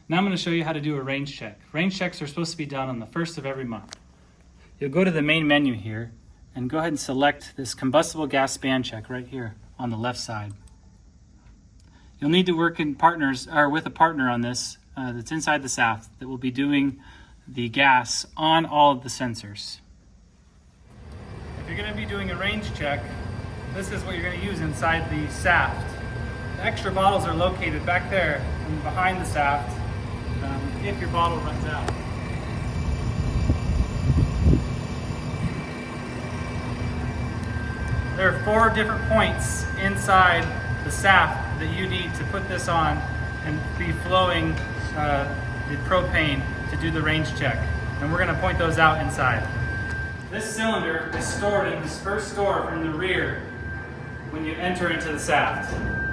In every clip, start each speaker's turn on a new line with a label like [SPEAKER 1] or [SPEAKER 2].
[SPEAKER 1] Now I'm going to show you how to do a range check. Range checks are supposed to be done on the first of every month. You'll go to the main menu here and go ahead and select this combustible gas span check right here on the left side. You'll need to work in partners or with a partner on this that's inside the SAF that will be doing the gas on all of the sensors. If you're going to be doing a range check, this is what you're going to use inside the SAF. The extra bottles are located back there and behind the SAF if your bottle runs out. There are 4 different points inside the SAF that you need to put this on and be flowing the propane to do the range check. And we're going to point those out inside. This cylinder is stored in this first door from the rear when you enter into the SAF.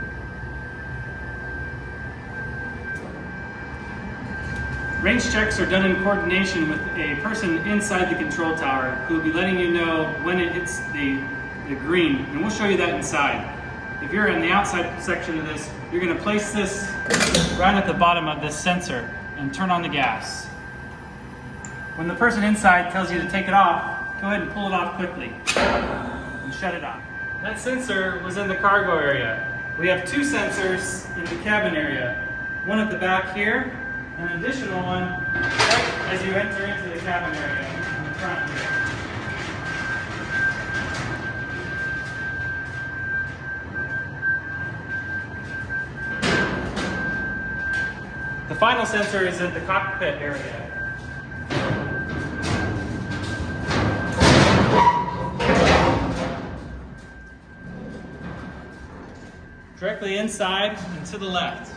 [SPEAKER 1] Range checks are done in coordination with a person inside the control tower who will be letting you know when it hits the green, and we'll show you that inside. If you're in the outside section of this, you're going to place this right at the bottom of this sensor and turn on the gas. When the person inside tells you to take it off, go ahead and pull it off quickly and shut it off. That sensor was in the cargo area. We have 2 sensors in the cabin area. One at the back here, and an additional one right as you enter into the cabin area in the front here. The final sensor is in the cockpit area. Directly inside and to the left.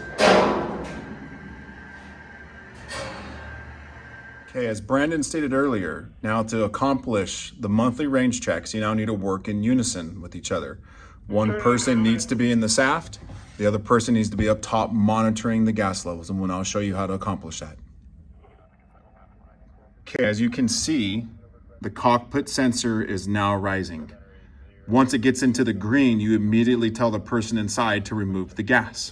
[SPEAKER 2] Okay, as Brandon stated earlier, now to accomplish the monthly range checks, you now need to work in unison with each other. One person needs to be in the SAF, the other person needs to be up top monitoring the gas levels, and we'll now show you how to accomplish that. Okay, as you can see, the cockpit sensor is now rising. Once it gets into the green, you immediately tell the person inside to remove the gas.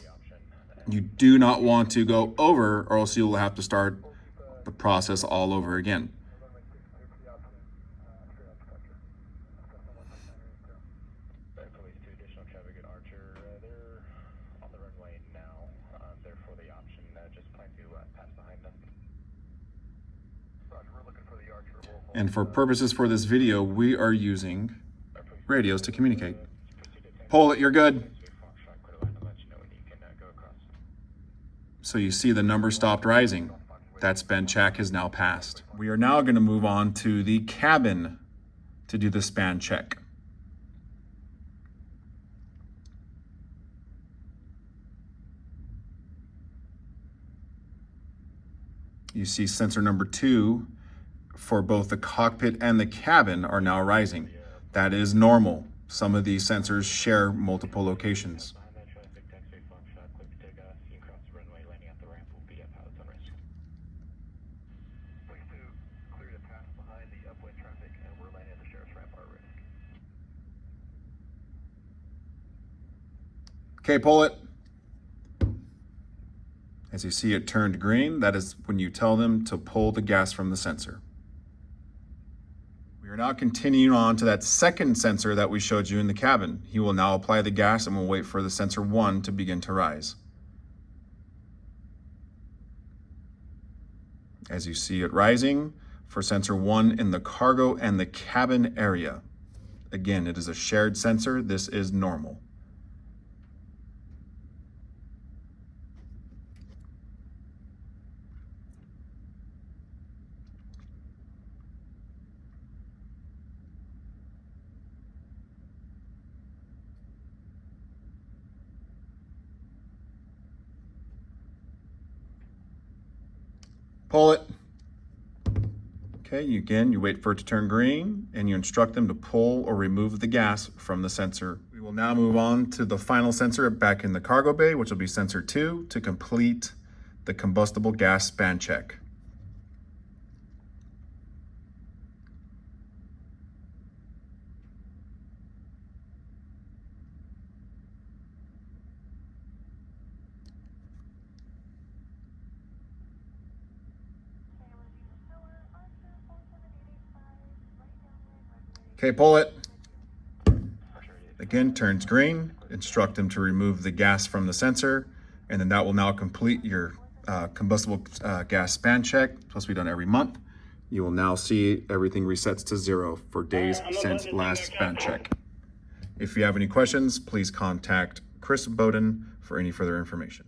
[SPEAKER 2] You do not want to go over, or else you'll have to start the process all over again. And for purposes for this video, we are using radios to communicate. Pull it, you're good. So you see the number stopped rising. That span check has now passed. We are now going to move on to the cabin to do the span check. You see sensor number 2 for both the cockpit and the cabin are now rising. That is normal. Some of these sensors share multiple locations. Okay, pull it. As you see it turned green, that is when you tell them to pull the gas from the sensor. We are now continuing on to that second sensor that we showed you in the cabin. He will now apply the gas and we'll wait for the sensor 1 to begin to rise. As you see it rising for sensor 1 in the cargo and the cabin area. Again, it is a shared sensor. This is normal. Pull it. Okay, you wait for it to turn green and you instruct them to pull or remove the gas from the sensor. We will now move on to the final sensor back in the cargo bay, which will be sensor 2, to complete the combustible gas span check. Okay, pull it. Again, turns green. Instruct them to remove the gas from the sensor, and then that will now complete your combustible gas span check. Supposed to be done every month. You will now see everything resets to 0 for days since last span check. If you have any questions, please contact Chris Bowden for any further information.